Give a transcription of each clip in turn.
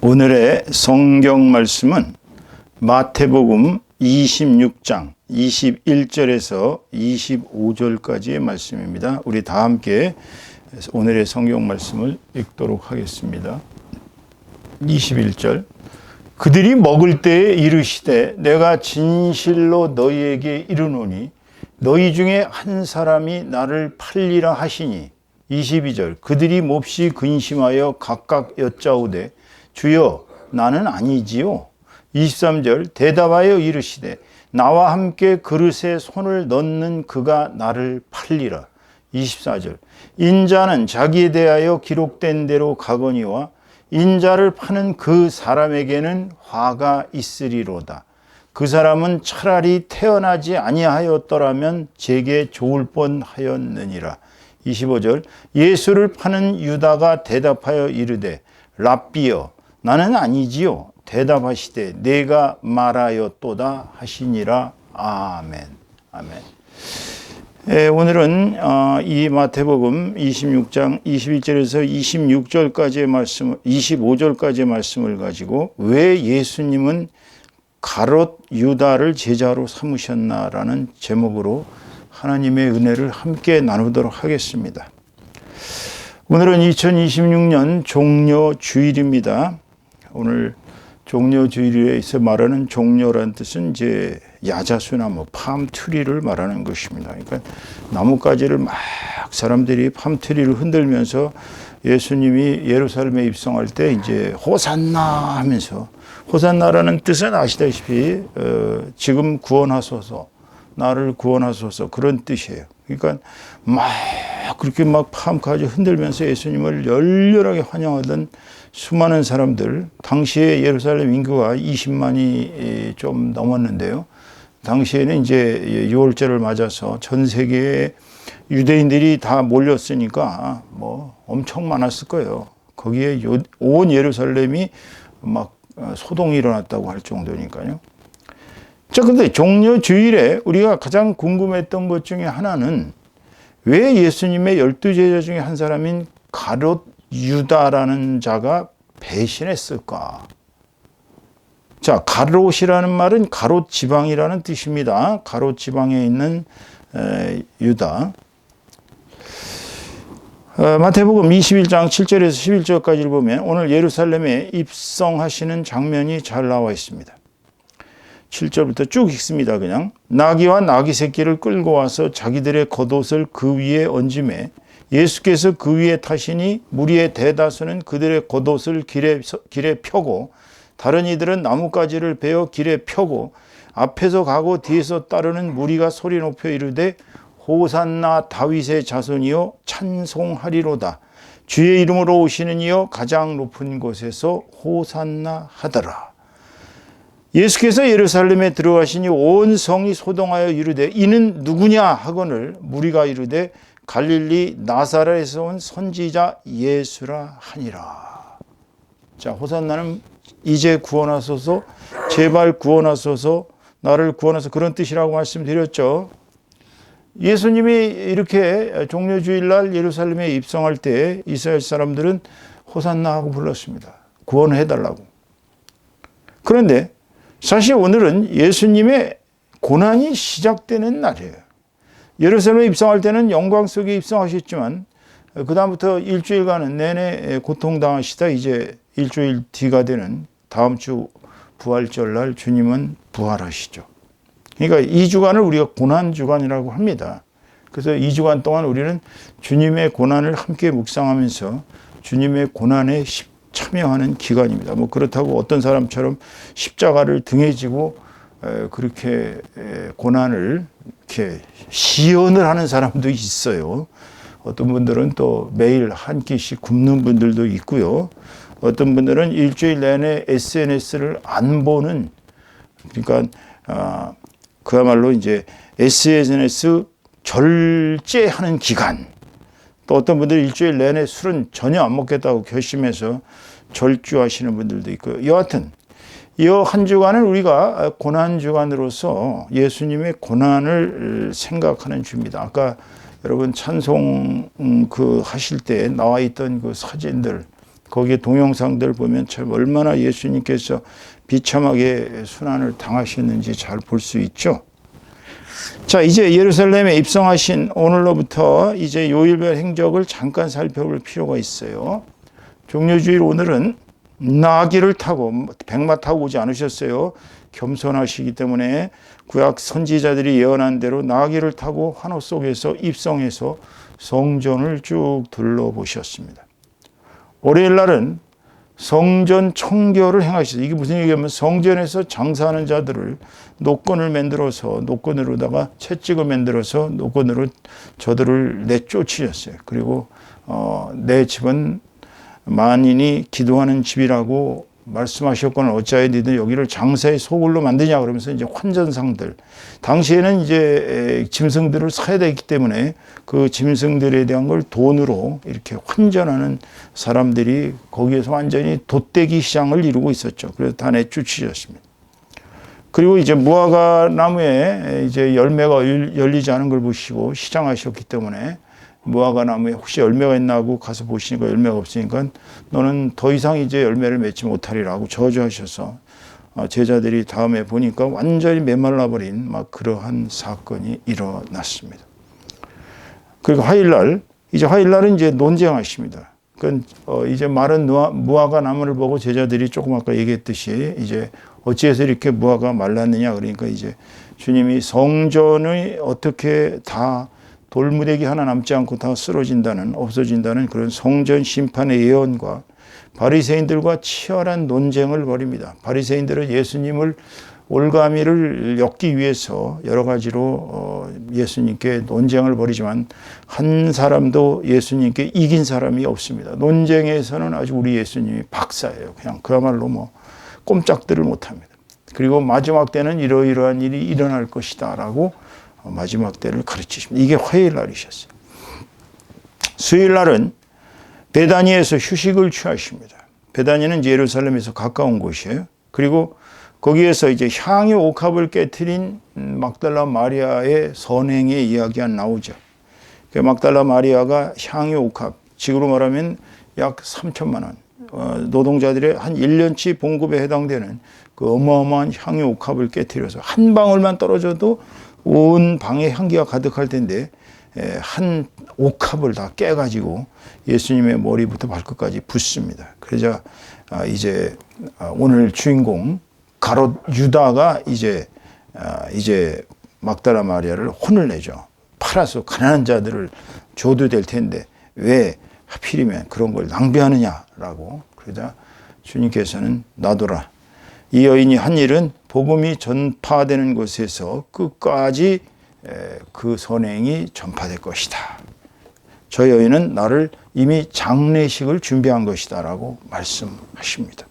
오늘의 성경 말씀은 마태복음 26장 21절에서 25절까지의 말씀입니다. 우리 다 함께 오늘의 성경 말씀을 읽도록 하겠습니다. 21절. 그들이 먹을 때에 이르시되 내가 진실로 너희에게 이르노니 너희 중에 한 사람이 나를 팔리라 하시니. 22절. 그들이 몹시 근심하여 각각 여짜오되 주여 나는 아니지요. 23절. 대답하여 이르시되 나와 함께 그릇에 손을 넣는 그가 나를 팔리라. 24절. 인자는 자기에 대하여 기록된 대로 가거니와 인자를 파는 그 사람에게는 화가 있으리로다. 그 사람은 차라리 태어나지 아니하였더라면 제게 좋을 뻔하였느니라. 25절. 예수를 파는 유다가 대답하여 이르되 랍비여 나는 아니지요. 대답하시되 내가 말하였도다 하시니라. 아멘. 아멘. 오늘은 이 마태복음 26장 21절에서 26절까지의 말씀, 25절까지의 말씀을 가지고 왜 예수님은 가롯 유다를 제자로 삼으셨나라는 제목으로 하나님의 은혜를 함께 나누도록 하겠습니다. 오늘은 2026년 종려주일입니다. 오늘 종려주일에서 말하는 종려란 뜻은 이제 야자수나무, 팜트리를 말하는 것입니다. 그러니까 나뭇가지를 막 사람들이 팜트리를 흔들면서 예수님이 예루살렘에 입성할 때 이제 호산나 하면서, 호산나라는 뜻은 아시다시피 지금 구원하소서, 나를 구원하소서 그런 뜻이에요. 그러니까 막 그렇게 막 팜까지 흔들면서 예수님을 열렬하게 환영하던 수많은 사람들, 당시에 예루살렘 인구가 20만이 좀 넘었는데요. 당시에는 이제 6월절을 맞아서 전 세계의 유대인들이 다 몰렸으니까 뭐 엄청 많았을 거예요. 거기에 온 예루살렘이 막 소동이 일어났다고 할 정도니까요. 자, 근데 종려주일에 우리가 가장 궁금했던 것 중에 하나는 왜 예수님의 12제자 중에 한 사람인 가롯 유다라는 자가 배신했을까? 자, 가롯이라는 말은 가롯 지방이라는 뜻입니다. 가롯 지방에 있는 유다. 마태복음 21장 7절에서 11절까지를 보면 오늘 예루살렘에 입성하시는 장면이 잘 나와 있습니다. 7절부터 쭉 읽습니다. 그냥 나귀와 나귀 새끼를 끌고 와서 자기들의 겉옷을 그 위에 얹음에 예수께서 그 위에 타시니 무리의 대다수는 그들의 겉옷을 길에 펴고 다른 이들은 나뭇가지를 베어 길에 펴고 앞에서 가고 뒤에서 따르는 무리가 소리 높여 이르되 호산나 다윗의 자손이여 찬송하리로다. 주의 이름으로 오시는 이여 가장 높은 곳에서 호산나 하더라. 예수께서 예루살렘에 들어가시니 온 성이 소동하여 이르되 이는 누구냐 하거늘 무리가 이르되 갈릴리 나사렛에서 온 선지자 예수라 하니라. 자, 호산나는 이제 구원하소서, 제발 구원하소서, 나를 구원하소서 그런 뜻이라고 말씀드렸죠. 예수님이 이렇게 종려주일날 예루살렘에 입성할 때 이스라엘 사람들은 호산나 하고 불렀습니다. 구원해달라고. 그런데 사실 오늘은 예수님의 고난이 시작되는 날이에요. 예루살렘에 입성할 때는 영광 속에 입성하셨지만 그 다음부터 일주일간은 내내 고통당하시다 이제 일주일 뒤가 되는 다음 주 부활절날 주님은 부활하시죠. 그러니까 2주간을 우리가 고난주간이라고 합니다. 그래서 2주간 동안 우리는 주님의 고난을 함께 묵상하면서 주님의 고난에 참여하는 기간입니다. 뭐 그렇다고 어떤 사람처럼 십자가를 등에 지고 그렇게 고난을 이렇게 시연을 하는 사람도 있어요. 어떤 분들은 또 매일 한 끼씩 굶는 분들도 있고요. 어떤 분들은 일주일 내내 SNS를 안 보는, 그러니까 그야말로 이제 SNS 절제하는 기간. 또 어떤 분들은 일주일 내내 술은 전혀 안 먹겠다고 결심해서 절주하시는 분들도 있고요. 여하튼 이 한 주간은 우리가 고난주간으로서 예수님의 고난을 생각하는 주입니다. 아까 여러분 찬송 하실 때 나와 있던 그 사진들 거기에 동영상들 보면 참 얼마나 예수님께서 비참하게 순환을 당하셨는지 잘 볼 수 있죠. 자, 이제 예루살렘에 입성하신 오늘로부터 이제 요일별 행적을 잠깐 살펴볼 필요가 있어요. 종려주일 오늘은 나귀를 타고 백마 타고 오지 않으셨어요. 겸손하시기 때문에 구약 선지자들이 예언한 대로 나귀를 타고 환호 속에서 입성해서 성전을 쭉 둘러보셨습니다. 월요일 날은 성전 청결을 행하시죠. 이게 무슨 얘기냐면 성전에서 장사하는 자들을 노건을 만들어서 노건으로다가 채찍을 만들어서 노건으로 저들을 내쫓으셨어요. 그리고 내 집은 만인이 기도하는 집이라고 말씀하셨거늘 어찌하여 너희들 여기를 장사의 소굴로 만드냐 그러면서 이제 환전상들, 당시에는 이제 짐승들을 사야 되기 때문에 그 짐승들에 대한 걸 돈으로 이렇게 환전하는 사람들이 거기에서 완전히 돛대기 시장을 이루고 있었죠. 그래서 다 내쫓으셨습니다. 그리고 이제 무화과 나무에 이제 열매가 열리지 않은 걸 보시고 시장하셨기 때문에 무화과 나무에 혹시 열매가 있나 하고 가서 보시니까 열매가 없으니까 너는 더 이상 이제 열매를 맺지 못하리라고 저주하셔서 제자들이 다음에 보니까 완전히 메말라 버린 막 그러한 사건이 일어났습니다. 그리고 화요일날 이제 논쟁하십니다. 그러니까 이제 마른 무화과 나무를 보고 제자들이 조금 아까 얘기했듯이 이제 어찌해서 이렇게 무화과가 말랐느냐 그러니까 이제 주님이 성전이 어떻게 다 돌무대기 하나 남지 않고 다 쓰러진다는 없어진다는 그런 성전 심판의 예언과 바리새인들과 치열한 논쟁을 벌입니다. 바리새인들은 예수님을 올가미를 엮기 위해서 여러 가지로 예수님께 논쟁을 벌이지만 한 사람도 예수님께 이긴 사람이 없습니다. 논쟁에서는 아주 우리 예수님이 박사예요. 그냥 그야말로 뭐 꼼짝들을 못합니다. 그리고 마지막 때는 이러이러한 일이 일어날 것이다 라고 마지막 때를 가르치십니다. 이게 화요일 날이셨어요. 수요일 날은 베다니에서 휴식을 취하십니다. 베다니는 예루살렘에서 가까운 곳이에요. 그리고 거기에서 이제 향유 옥합을 깨트린 막달라 마리아의 선행의 이야기가 나오죠. 그 막달라 마리아가 향유 옥합, 지금으로 말하면 약 3천만 원, 노동자들의 한 1년치 봉급에 해당되는 그 어마어마한 향유 옥합을 깨트려서 한 방울만 떨어져도 온 방에 향기가 가득할 텐데 한 옥합을 다 깨가지고 예수님의 머리부터 발끝까지 붓습니다. 그러자 이제 오늘 주인공 가롯 유다가 이제 막달라 마리아를 혼을 내죠. 팔아서 가난한 자들을 줘도 될 텐데 왜 하필이면 그런 걸 낭비하느냐라고. 그러자 주님께서는 놔둬라. 이 여인이 한 일은 복음이 전파되는 곳에서 끝까지 그 선행이 전파될 것이다. 저 여인은 나를 이미 장례식을 준비한 것이다 라고 말씀하십니다.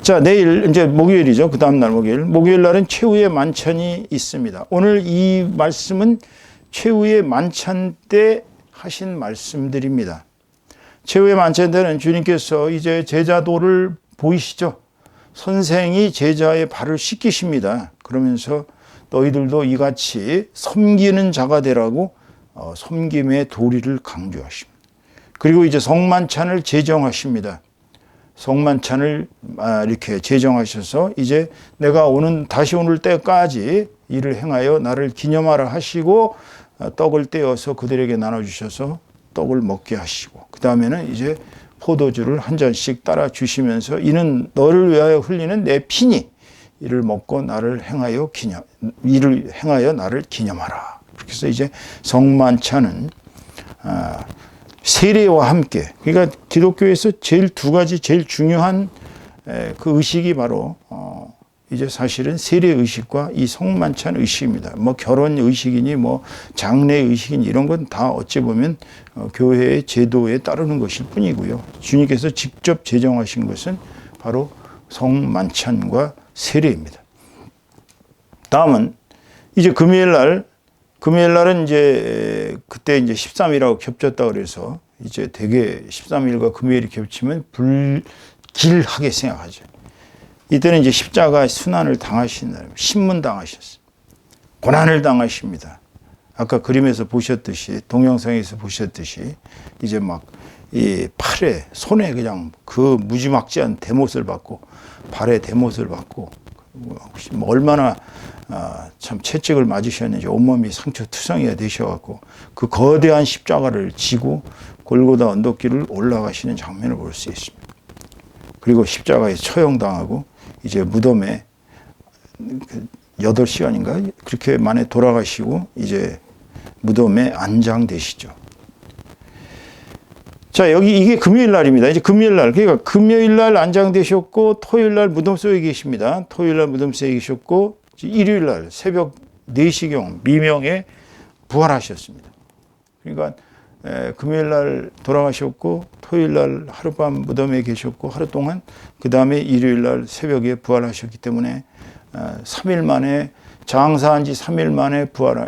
자, 내일 이제 목요일이죠. 그 다음 날 목요일 날은 최후의 만찬이 있습니다. 오늘 이 말씀은 최후의 만찬 때 하신 말씀들입니다. 최후의 만찬 때는 주님께서 이제 제자도를 보이시죠. 선생이 제자의 발을 씻기십니다. 그러면서 너희들도 이같이 섬기는 자가 되라고 섬김의 도리를 강조하십니다. 그리고 이제 성만찬을 제정하십니다. 성만찬을 이렇게 제정하셔서 이제 내가 다시 오는 때까지 이를 행하여 나를 기념하라 하시고 떡을 떼어서 그들에게 나눠주셔서 떡을 먹게 하시고 그 다음에는 이제 포도주를 한 잔씩 따라 주시면서 이는 너를 위하여 흘리는 내 피니 이를 먹고 이를 행하여 나를 기념하라. 그래서 이제 성만찬은 세례와 함께, 그러니까 기독교에서 제일 두 가지 제일 중요한 그 의식이 바로 이제 사실은 세례 의식과 이 성만찬 의식입니다. 뭐 결혼 의식이니 뭐 장례 의식이니 이런 건 다 어찌 보면 교회의 제도에 따르는 것일 뿐이고요. 주님께서 직접 제정하신 것은 바로 성만찬과 세례입니다. 다음은 이제 금요일 날은 이제 그때 이제 13일하고 겹쳤다 그래서 이제 되게 13일과 금요일이 겹치면 불길하게 생각하죠. 이때는 이제 십자가 순환을 당하신 날, 신문당하셨어요. 고난을 당하십니다. 아까 그림에서 보셨듯이, 동영상에서 보셨듯이, 이제 막 이 팔에 손에 그냥 그 무지막지한 대못을 받고 발에 대못을 받고 혹시 뭐 얼마나 참 채찍을 맞으셨는지 온몸이 상처투성이가 되셔갖고 그 거대한 십자가를 지고 골고다 언덕길을 올라가시는 장면을 볼 수 있습니다. 그리고 십자가에 처형당하고 이제 무덤에 8시간인가 그렇게 만에 돌아가시고 이제 무덤에 안장되시죠. 자, 여기 이게 금요일 날입니다. 이제 금요일 날, 그러니까 금요일 날 안장되셨고 토요일 날 무덤 속에 계십니다. 토요일 날 무덤 속에 계셨고 일요일 날 새벽 4시경 미명에 부활하셨습니다. 그러니까 금요일 날 돌아가셨고 토요일 날 하룻밤 무덤에 계셨고 하루 동안 그 다음에 일요일 날 새벽에 부활하셨기 때문에 3일 만에 장사한 지 3일 만에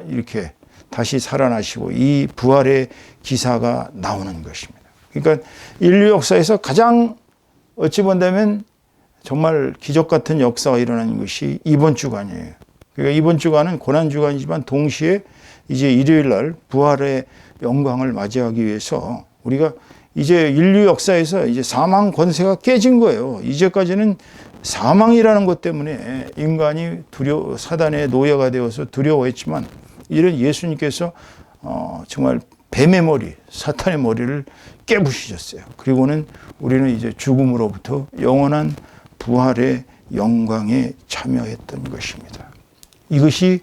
이렇게 다시 살아나시고 이 부활의 기사가 나오는 것입니다. 그러니까 인류 역사에서 가장 어찌 본다면 정말 기적 같은 역사가 일어나는 것이 이번 주간이에요. 그러니까 이번 주간은 고난 주간이지만 동시에 이제 일요일 날 부활의 영광을 맞이하기 위해서 우리가 이제 인류 역사에서 이제 사망 권세가 깨진 거예요. 이제까지는 사망이라는 것 때문에 인간이 사단의 노예가 되어서 두려워했지만 이런 예수님께서 정말 뱀의 머리, 사탄의 머리를 깨부시셨어요. 그리고는 우리는 이제 죽음으로부터 영원한 부활의 영광에 참여했던 것입니다. 이것이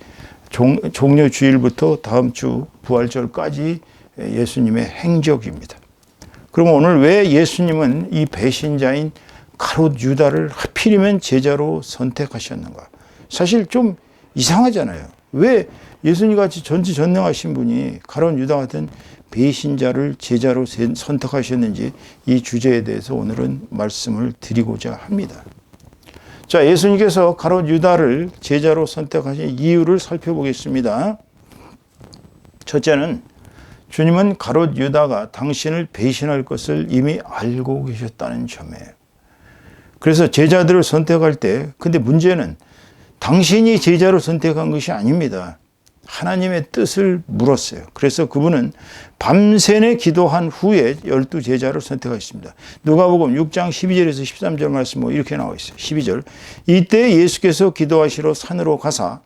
종려 주일부터 다음 주 부활절까지 예수님의 행적입니다. 그럼 오늘 왜 예수님은 이 배신자인 가롯 유다를 하필이면 제자로 선택하셨는가? 사실 좀 이상하잖아요. 왜 예수님 같이 전지전능하신 분이 가롯 유다 같은 배신자를 제자로 선택하셨는지 이 주제에 대해서 오늘은 말씀을 드리고자 합니다. 자, 예수님께서 가롯 유다를 제자로 선택하신 이유를 살펴보겠습니다. 첫째는 주님은 가롯 유다가 당신을 배신할 것을 이미 알고 계셨다는 점이에요. 그래서 제자들을 선택할 때, 근데 문제는 당신이 제자로 선택한 것이 아닙니다. 하나님의 뜻을 물었어요. 그래서 그분은 밤새내 기도한 후에 12제자를 선택하셨습니다. 누가복음 6장 12절에서 13절 말씀 이렇게 나와 있어요. 12절. 이때 예수께서 기도하시러 산으로 가사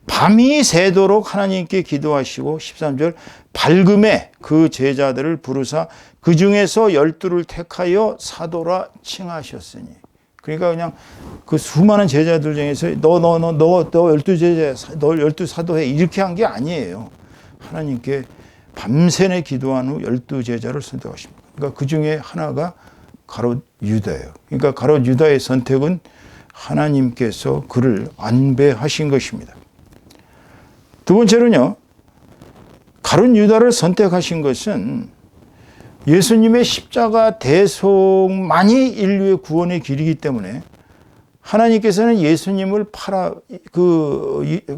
밤이 새도록 하나님께 기도하시고 13절 밝음에 그 제자들을 부르사 그 중에서 12를 택하여 사도라 칭하셨으니. 그러니까 그냥 그 수많은 제자들 중에서 너 12제자, 너 12사도해 이렇게 한 게 아니에요. 하나님께 밤새내 기도한 후 12제자를 선택하십니다. 그러니까 그 중에 하나가 가롯 유다예요. 그러니까 가롯 유다의 선택은 하나님께서 그를 안배하신 것입니다. 두 번째로는요, 가롯 유다를 선택하신 것은 예수님의 십자가 대속만이 인류의 구원의 길이기 때문에 하나님께서는 예수님을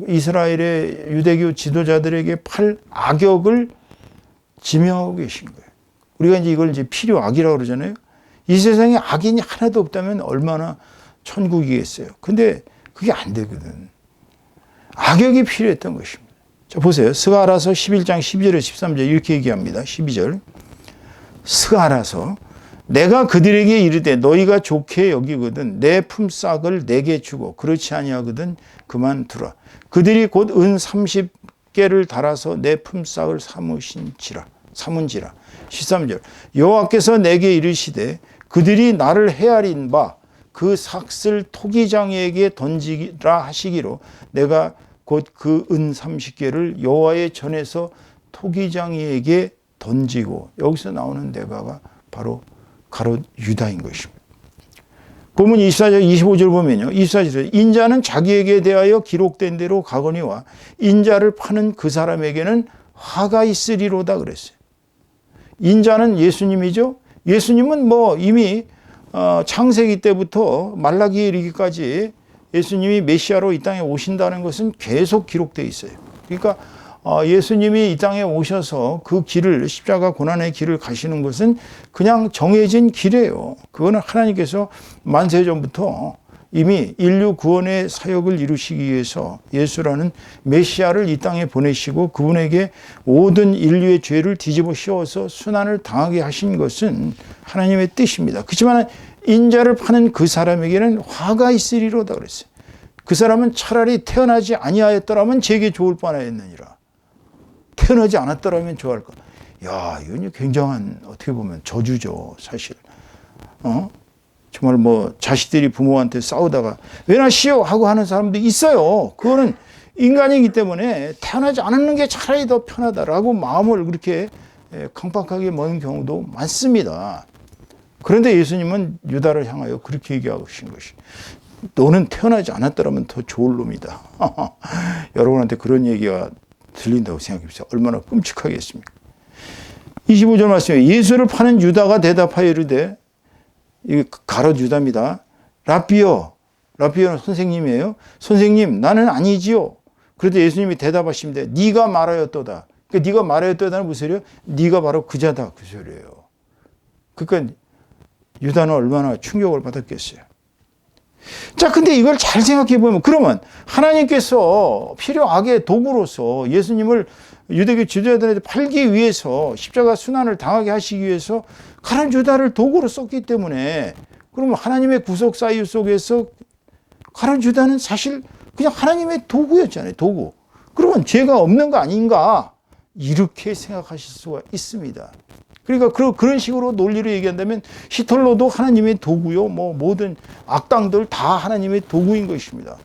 이스라엘의 유대교 지도자들에게 팔 악역을 지명하고 계신 거예요. 우리가 이걸 필요 악이라고 그러잖아요. 이 세상에 악인이 하나도 없다면 얼마나 천국이겠어요. 근데 그게 안 되거든. 악역이 필요했던 것입니다. 자, 보세요. 스가랴서 11장 12절에 13절 이렇게 얘기합니다. 12절. 스가랴서 내가 그들에게 이르되 너희가 좋게 여기거든 내 품삯을 내게 주고 그렇지 아니하거든 그만두라. 그들이 곧 은 30개를 달아서 내 품삯을 삼은지라. 13절. 여호와께서 내게 이르시되 그들이 나를 헤아린 바 그 삭슬 토기장이에게 던지라 하시기로 내가 곧 그 은 30개를 여호와의 전에서 토기장이에게 던지고, 여기서 나오는 내가가 바로 가롯 유다인 것입니다. 본문 24절 25절 보면요. 24절에 인자는 자기에게 대하여 기록된 대로 가거니와 인자를 파는 그 사람에게는 화가 있으리로다 그랬어요. 인자는 예수님이죠. 예수님은 이미 창세기 때부터 말라기에 이르기까지 예수님이 메시아로 이 땅에 오신다는 것은 계속 기록되어 있어요. 그러니까 예수님이 이 땅에 오셔서 그 길을, 십자가 고난의 길을 가시는 것은 그냥 정해진 길이에요. 그거는 하나님께서 만세 전부터 이미 인류 구원의 사역을 이루시기 위해서 예수라는 메시아를 이 땅에 보내시고 그분에게 모든 인류의 죄를 뒤집어 씌워서 순환을 당하게 하신 것은 하나님의 뜻입니다. 그렇지만 인자를 파는 그 사람에게는 화가 있으리로다 그랬어요. 그 사람은 차라리 태어나지 아니하였더라면 제게 좋을 뻔하였느니라. 태어나지 않았더라면 좋아할 것. 야, 이건 굉장한 어떻게 보면 저주죠, 사실. 정말 뭐 자식들이 부모한테 싸우다가 왜나 시오 하고 하는 사람도 있어요. 그거는 인간이기 때문에 태어나지 않는 게 차라리 더 편하다라고 마음을 그렇게 강박하게 먹는 경우도 많습니다. 그런데 예수님은 유다를 향하여 그렇게 얘기하신 것이 너는 태어나지 않았더라면 더 좋을 놈이다. 여러분한테 그런 얘기가 들린다고 생각해 보세요. 얼마나 끔찍하겠습니까? 25절 말씀에 예수를 파는 유다가 대답하여 이르되, 이 가롯 유다입니다. 라비어, 라비어는 선생님이에요. 선생님, 나는 아니지요. 그런데 예수님이 대답하시는데 네가 말하였도다. 그러니까 네가 말하였도다는 무슨 소리예요? 네가 바로 그자다, 그 소리예요. 그러니까 유다는 얼마나 충격을 받았겠어요. 자, 근데 이걸 잘 생각해 보면, 그러면 하나님께서 필요하게 도구로서 예수님을 유대교 지도자들한테 팔기 위해서 십자가 순환을 당하게 하시기 위해서 가룟 유다를 도구로 썼기 때문에, 그러면 하나님의 구속 사유 속에서 가룟 유다는 사실 그냥 하나님의 도구였잖아요. 도구. 그러면 죄가 없는 거 아닌가? 이렇게 생각하실 수가 있습니다. 그러니까 그런 식으로 논리를 얘기한다면 히틀러도 하나님의 도구요. 뭐 모든 악당들 다 하나님의 도구인 것입니다.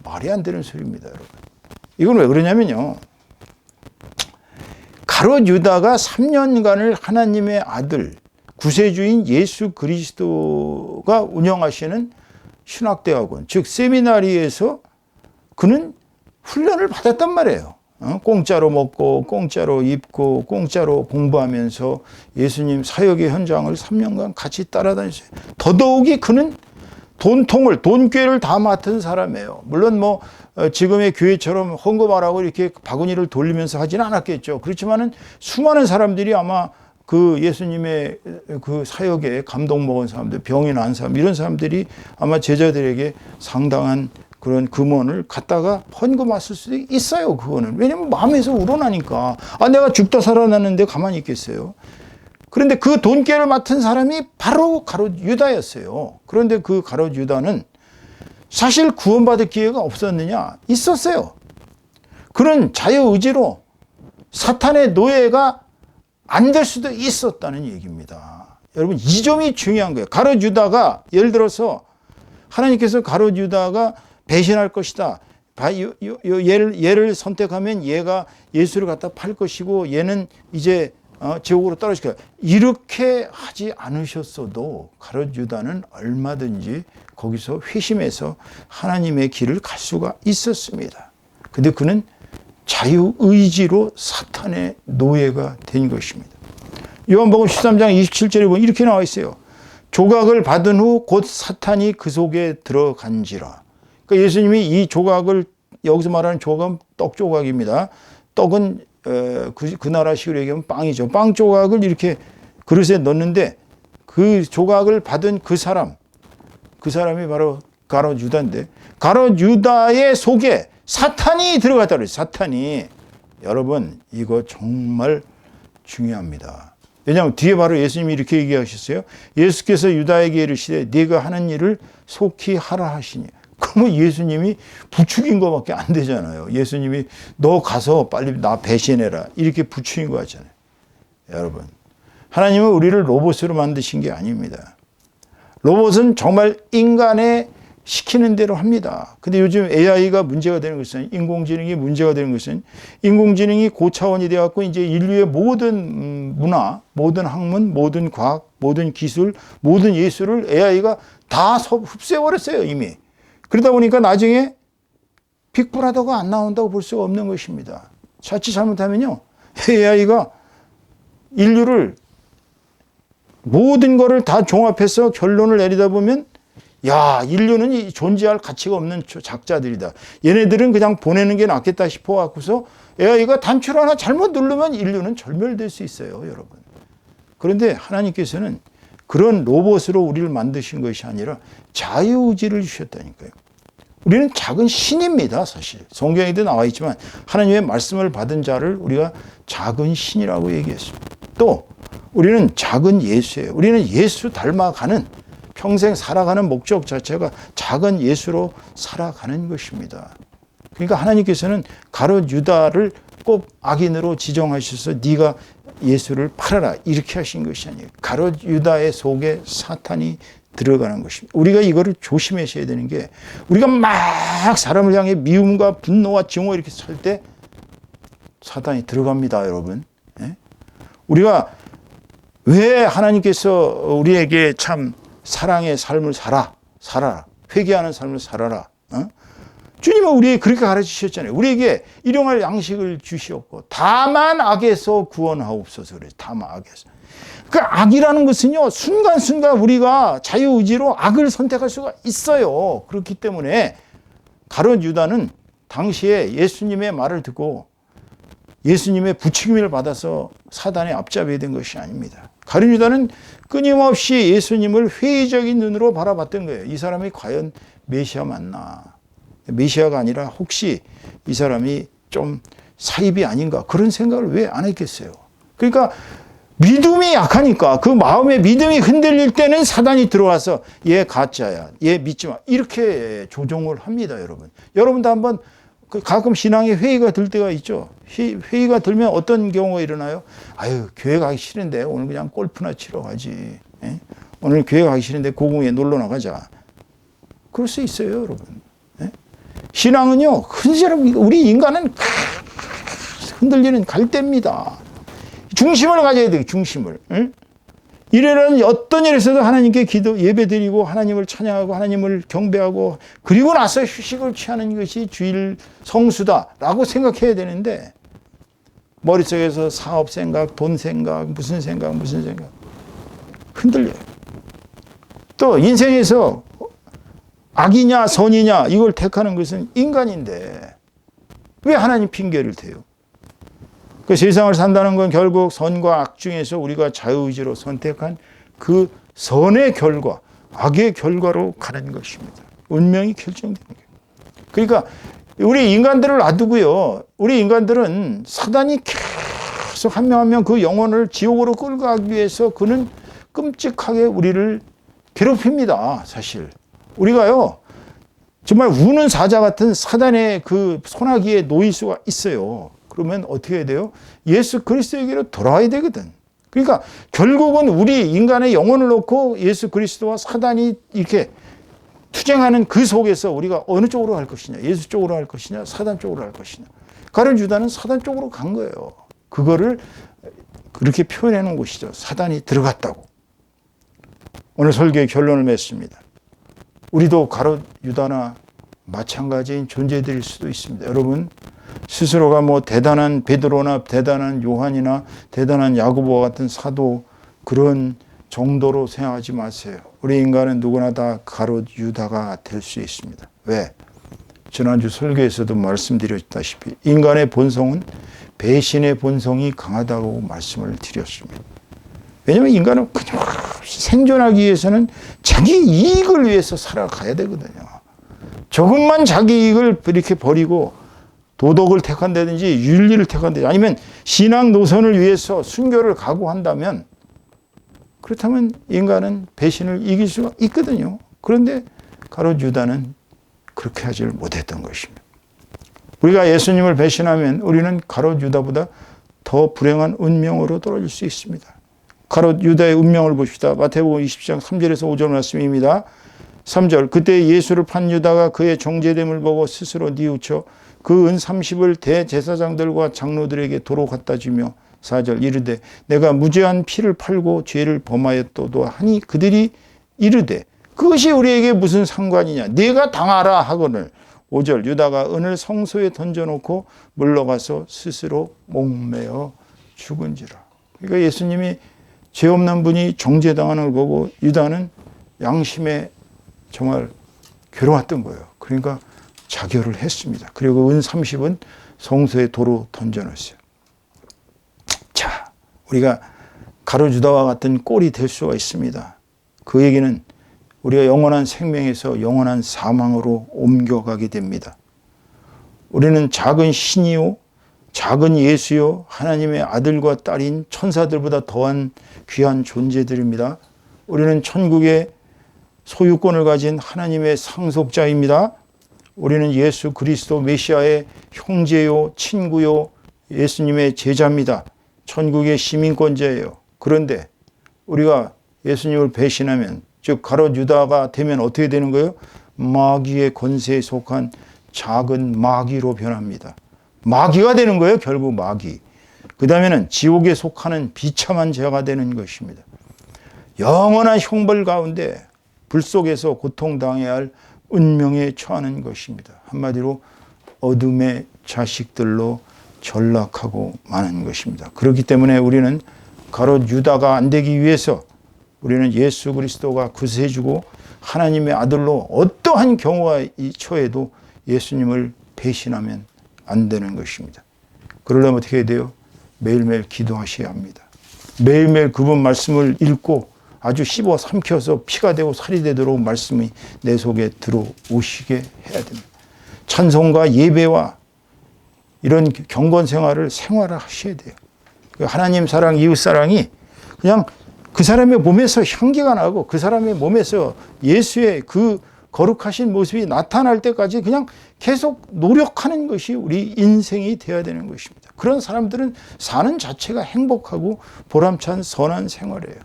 말이 안 되는 소리입니다, 여러분. 이건 왜 그러냐면요. 가롯 유다가 3년간을 하나님의 아들, 구세주인 예수 그리스도가 운영하시는 신학대학원, 즉 세미나리에서 그는 훈련을 받았단 말이에요. 공짜로 먹고 공짜로 입고 공짜로 공부하면서 예수님 사역의 현장을 3년간 같이 따라다녔어요. 더더욱이 그는 돈꾀를 다 맡은 사람이에요. 물론 뭐 지금의 교회처럼 헌금하라고 이렇게 바구니를 돌리면서 하지는 않았겠죠. 그렇지만은 수많은 사람들이 아마 그 예수님의 그 사역에 감동 먹은 사람들, 병이 난 사람, 이런 사람들이 아마 제자들에게 상당한 그런 금원을 갖다가 헌금했을 수도 있어요. 그거는. 왜냐면 마음에서 우러나니까. 아, 내가 죽다 살아났는데 가만히 있겠어요. 그런데 그 돈꾀를 맡은 사람이 바로 가롯 유다였어요. 그런데 그 가롯 유다는 사실 구원받을 기회가 없었느냐? 있었어요. 그런 자유의지로 사탄의 노예가 안 될 수도 있었다는 얘기입니다. 여러분, 이 점이 중요한 거예요. 가롯 유다가, 예를 들어서 하나님께서 가롯 유다가 배신할 것이다. 얘를 선택하면 얘가 예수를 갖다 팔 것이고 얘는 이제 지옥으로 떨어질 거야. 이렇게 하지 않으셨어도 가롯 유다는 얼마든지 거기서 회심해서 하나님의 길을 갈 수가 있었습니다. 근데 그는 자유의지로 사탄의 노예가 된 것입니다. 요한복음 13장 27절에 보면 이렇게 나와 있어요. 조각을 받은 후 곧 사탄이 그 속에 들어간지라. 그러니까 예수님이 이 조각을, 여기서 말하는 조각은 떡 조각입니다. 떡은 그 나라식으로 얘기하면 빵이죠. 빵 조각을 이렇게 그릇에 넣는데 그 조각을 받은 그 사람이 바로 가롯 유다인데, 가롯 유다의 속에 사탄이 들어갔다 그래요. 사탄이. 여러분, 이거 정말 중요합니다. 왜냐하면 뒤에 바로 예수님이 이렇게 얘기하셨어요. 예수께서 유다에게 이르시되 네가 하는 일을 속히 하라 하시니. 그러면 예수님이 부추긴 것밖에 안 되잖아요. 예수님이 너 가서 빨리 나 배신해라 이렇게 부추긴 거 같잖아요. 여러분, 하나님은 우리를 로봇으로 만드신 게 아닙니다. 로봇은 정말 인간의 시키는 대로 합니다. 근데 요즘 AI가 문제가 되는 것은, 인공지능이 문제가 되는 것은, 인공지능이 고차원이 되어갖고 이제 인류의 모든 문화, 모든 학문, 모든 과학, 모든 기술, 모든 예술을 AI가 다 흡수해버렸어요, 이미. 그러다 보니까 나중에 빅브라더가 안 나온다고 볼 수가 없는 것입니다. 자칫 잘못하면요, AI가 인류를 모든 거를 다 종합해서 결론을 내리다 보면, 야, 인류는 존재할 가치가 없는 작자들이다. 얘네들은 그냥 보내는 게 낫겠다 싶어 갖고서 AI가 단추를 하나 잘못 누르면 인류는 절멸될 수 있어요, 여러분. 그런데 하나님께서는 그런 로봇으로 우리를 만드신 것이 아니라 자유의지를 주셨다니까요. 우리는 작은 신입니다, 사실. 성경에도 나와 있지만 하나님의 말씀을 받은 자를 우리가 작은 신이라고 얘기했습니다. 또 우리는 작은 예수예요. 우리는 예수 닮아가는, 평생 살아가는 목적 자체가 작은 예수로 살아가는 것입니다. 그러니까 하나님께서는 가룟 유다를 꼭 악인으로 지정하셔서 네가 예수를 팔아라 이렇게 하신 것이 아니에요. 가룟 유다의 속에 사탄이 들어가는 것입니다. 우리가 이거를 조심하셔야 되는 게, 우리가 막 사람을 향해 미움과 분노와 증오 이렇게 살 때 사탄이 들어갑니다, 여러분. 예? 우리가 왜 하나님께서 우리에게 참 사랑의 삶을 살아라, 회개하는 삶을 살아라. 주님은 우리에게 그렇게 가르치셨잖아요. 우리에게 일용할 양식을 주시었고 다만 악에서 구원하옵소서 그래요. 다만 악에서. 그 악이라는 것은요, 순간순간 우리가 자유의지로 악을 선택할 수가 있어요. 그렇기 때문에 가룟 유다는 당시에 예수님의 말을 듣고 예수님의 부추김을 받아서 사단의 앞잡이가 된 것이 아닙니다. 가룟 유다는 끊임없이 예수님을 회의적인 눈으로 바라봤던 거예요. 이 사람이 과연 메시아 맞나? 메시아가 아니라 혹시 이 사람이 좀 사입이 아닌가? 그런 생각을 왜 안 했겠어요? 그러니까 믿음이 약하니까, 그 마음의 믿음이 흔들릴 때는 사단이 들어와서 얘 가짜야, 얘 믿지 마, 이렇게 조종을 합니다. 여러분도 한번 가끔 신앙의 회의가 들 때가 있죠. 회의가 들면 어떤 경우가 일어나요? 아유, 교회 가기 싫은데 오늘 그냥 골프나 치러 가지. 예? 오늘 교회 가기 싫은데 고궁에 놀러 나가자. 그럴 수 있어요, 여러분. 예? 신앙은요, 우리 인간은 흔들리는 갈대입니다. 중심을 가져야 돼요, 중심을. 응? 이래는 어떤 일에서도 하나님께 예배 드리고 하나님을 찬양하고 하나님을 경배하고 그리고 나서 휴식을 취하는 것이 주일 성수다라고 생각해야 되는데, 머릿속에서 사업 생각, 돈 생각, 무슨 생각 흔들려요. 또 인생에서 악이냐 선이냐 이걸 택하는 것은 인간인데 왜 하나님 핑계를 대요? 그 세상을 산다는 건 결국 선과 악 중에서 우리가 자유의지로 선택한 그 선의 결과, 악의 결과로 가는 것입니다. 운명이 결정되는 거예요. 그러니까 우리 인간들을 놔두고요, 우리 인간들은 사단이 계속 한 명 한 명 그 영혼을 지옥으로 끌고 가기 위해서 그는 끔찍하게 우리를 괴롭힙니다. 사실 우리가요 정말 우는 사자 같은 사단의 그 소나기에 놓일 수가 있어요. 그러면 어떻게 해야 돼요? 예수 그리스도에게로 돌아와야 되거든. 그러니까 결국은 우리 인간의 영혼을 놓고 예수 그리스도와 사단이 이렇게 투쟁하는 그 속에서 우리가 어느 쪽으로 갈 것이냐, 예수 쪽으로 갈 것이냐, 사단 쪽으로 갈 것이냐. 가룟 유다는 사단 쪽으로 간 거예요. 그거를 그렇게 표현해 놓은 것이죠. 사단이 들어갔다고. 오늘 설교의 결론을 맺습니다. 우리도 가룟 유다나 마찬가지인 존재들일 수도 있습니다. 여러분, 스스로가 뭐 대단한 베드로나 대단한 요한이나 대단한 야고보와 같은 사도 그런 정도로 생각하지 마세요. 우리 인간은 누구나 다 가룟 유다가 될 수 있습니다. 왜? 지난주 설교에서도 말씀드렸다시피 인간의 본성은 배신의 본성이 강하다고 말씀을 드렸습니다. 왜냐하면 인간은 끊임없이 생존하기 위해서는 자기 이익을 위해서 살아가야 되거든요. 조금만 자기 이익을 이렇게 버리고 도덕을 택한다든지 윤리를 택한다든지 아니면 신앙 노선을 위해서 순교를 각오한다면, 그렇다면 인간은 배신을 이길 수가 있거든요. 그런데 가룟 유다는 그렇게 하지를 못했던 것입니다. 우리가 예수님을 배신하면 우리는 가룟 유다보다 더 불행한 운명으로 떨어질 수 있습니다. 가룟 유다의 운명을 봅시다. 마태복음 20장 3절에서 5절 말씀입니다. 3절, 그때 예수를 판 유다가 그의 정죄됨을 보고 스스로 뉘우쳐 그 은 30을 대제사장들과 장로들에게 도로 갖다 주며 4절, 이르되 내가 무죄한 피를 팔고 죄를 범하였도다 하니 그들이 이르되 그것이 우리에게 무슨 상관이냐, 네가 당하라 하거늘. 5절, 유다가 은을 성소에 던져놓고 물러가서 스스로 목매어 죽은지라. 그러니까 예수님이 죄 없는 분이 정죄당하는 걸 보고 유다는 양심에 정말 괴로웠던 거예요. 그러니까 자결을 했습니다. 그리고 은 30은 성소에 도로 던져놓았어요. 자, 우리가 가로주다와 같은 꼴이 될 수가 있습니다. 그 얘기는 우리가 영원한 생명에서 영원한 사망으로 옮겨가게 됩니다. 우리는 작은 신이요, 작은 예수요, 하나님의 아들과 딸인 천사들보다 더한 귀한 존재들입니다. 우리는 천국의 소유권을 가진 하나님의 상속자입니다. 우리는 예수 그리스도 메시아의 형제요, 친구요, 예수님의 제자입니다. 천국의 시민권자예요. 그런데 우리가 예수님을 배신하면, 즉 가롯 유다가 되면 어떻게 되는 거예요? 마귀의 권세에 속한 작은 마귀로 변합니다. 마귀가 되는 거예요. 결국 마귀. 그 다음에는 지옥에 속하는 비참한 자가 되는 것입니다. 영원한 형벌 가운데 불 속에서 고통당해야 할 운명에 처하는 것입니다. 한마디로 어둠의 자식들로 전락하고 마는 것입니다. 그렇기 때문에 우리는 가롯 유다가 안 되기 위해서 우리는 예수 그리스도가 구세주고 하나님의 아들로 어떠한 경우가 처해도 예수님을 배신하면 안 되는 것입니다. 그러려면 어떻게 해야 돼요? 매일매일 기도하셔야 합니다. 매일매일 그분 말씀을 읽고 아주 씹어 삼켜서 피가 되고 살이 되도록 말씀이 내 속에 들어오시게 해야 됩니다. 찬송과 예배와 이런 경건 생활을 하셔야 돼요. 하나님 사랑, 이웃 사랑이 그냥 그 사람의 몸에서 향기가 나고 그 사람의 몸에서 예수의 그 거룩하신 모습이 나타날 때까지 그냥 계속 노력하는 것이 우리 인생이 되어야 되는 것입니다. 그런 사람들은 사는 자체가 행복하고 보람찬 선한 생활이에요.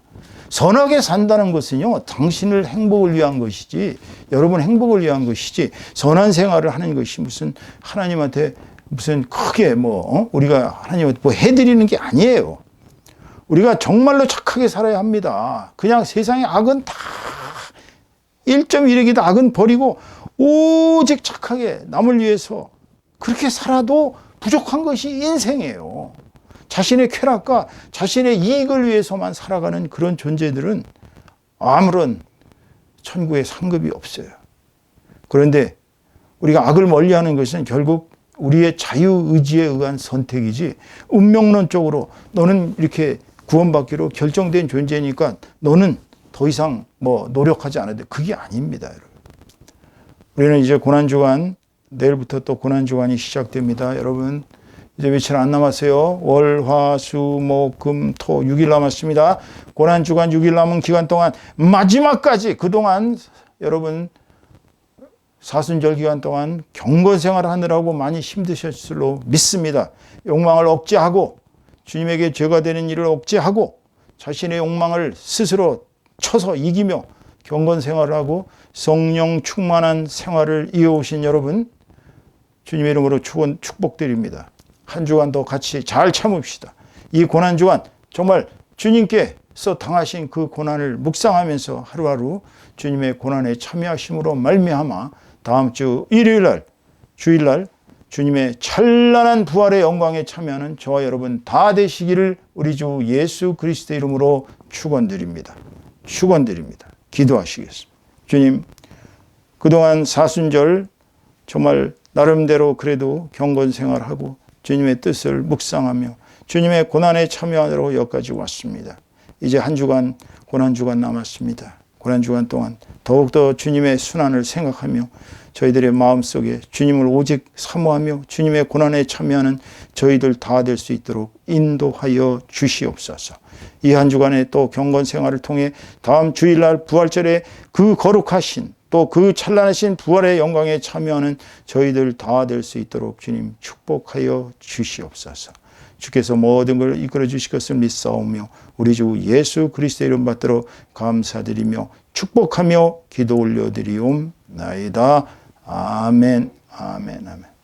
선하게 산다는 것은요, 당신을 행복을 위한 것이지, 여러분 행복을 위한 것이지, 선한 생활을 하는 것이 무슨 하나님한테 무슨 크게 우리가 하나님한테 해드리는 게 아니에요. 우리가 정말로 착하게 살아야 합니다. 그냥 세상의 악은 다 1.1억이다 악은 버리고 오직 착하게 남을 위해서 그렇게 살아도 부족한 것이 인생이에요. 자신의 쾌락과 자신의 이익을 위해서만 살아가는 그런 존재들은 아무런 천국의 상급이 없어요. 그런데 우리가 악을 멀리하는 것은 결국 우리의 자유의지에 의한 선택이지, 운명론적으로 너는 이렇게 구원받기로 결정된 존재니까 너는 더 이상 노력하지 않아도 돼. 그게 아닙니다, 여러분. 우리는 이제 고난주간, 내일부터 또 고난주간이 시작됩니다. 여러분, 이제 며칠 안 남았어요. 월, 화, 수, 목, 금, 토 6일 남았습니다. 고난주간 6일 남은 기간 동안 마지막까지 그동안 여러분 사순절 기간 동안 경건생활을 하느라고 많이 힘드셨을 줄로 믿습니다. 욕망을 억제하고 주님에게 죄가 되는 일을 억제하고 자신의 욕망을 스스로 쳐서 이기며 경건생활을 하고 성령 충만한 생활을 이어오신 여러분, 주님의 이름으로 축복드립니다. 한 주간 더 같이 잘 참읍시다. 이 고난주간 정말 주님께서 당하신 그 고난을 묵상하면서 하루하루 주님의 고난에 참여하심으로 말미암아 다음 주 일요일날, 주일날 주님의 찬란한 부활의 영광에 참여하는 저와 여러분 다 되시기를 우리 주 예수 그리스도의 이름으로 축원드립니다. 축원드립니다. 기도하시겠습니다. 주님, 그동안 사순절 정말 나름대로 그래도 경건생활하고 주님의 뜻을 묵상하며 주님의 고난에 참여하도록 여기까지 왔습니다. 이제 한 주간 고난주간 남았습니다. 고난주간 동안 더욱더 주님의 순환을 생각하며 저희들의 마음속에 주님을 오직 사모하며 주님의 고난에 참여하는 저희들 다 될 수 있도록 인도하여 주시옵소서. 이 한 주간에 또 경건 생활을 통해 다음 주일날 부활절에 그 거룩하신 또 그 찬란하신 부활의 영광에 참여하는 저희들 다 될 수 있도록 주님 축복하여 주시옵소서. 주께서 모든 걸 이끌어 주실 것을 믿사오며 우리 주 예수 그리스도의 이름 받들어 감사드리며 축복하며 기도 올려드리옵나이다. 아멘, 아멘, 아멘.